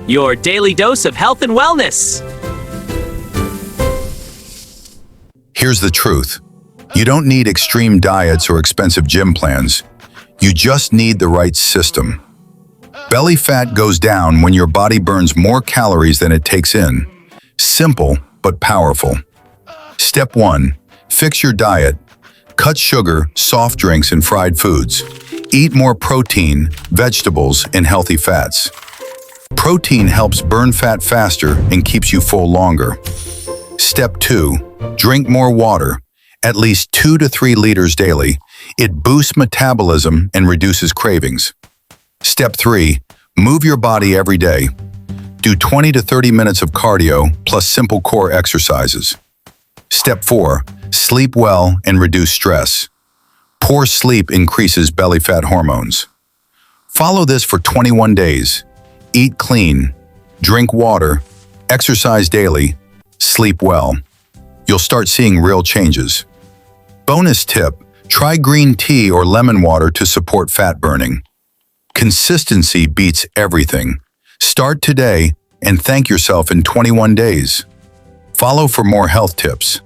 your daily dose of health and wellness. Here's the truth. You don't need extreme diets or expensive gym plans. You just need the right system. Belly fat goes down when your body burns more calories than it takes in. Simple, but powerful. Step 1. Fix your diet. Cut sugar, soft drinks, and fried foods. Eat more protein, vegetables, and healthy fats. Protein helps burn fat faster and keeps you full longer. Step 2. Drink more water. At least 2 to 3 liters daily. It boosts metabolism and reduces cravings. Step 3. Move your body every day. Do 20 to 30 minutes of cardio plus simple core exercises. Step 4. Sleep well and reduce stress. Poor sleep increases belly fat hormones. Follow this for 21 days. Eat clean, drink water, exercise daily, sleep well. You'll start seeing real changes. Bonus tip, try green tea or lemon water to support fat burning. Consistency beats everything. Start today and thank yourself in 21 days. Follow for more health tips.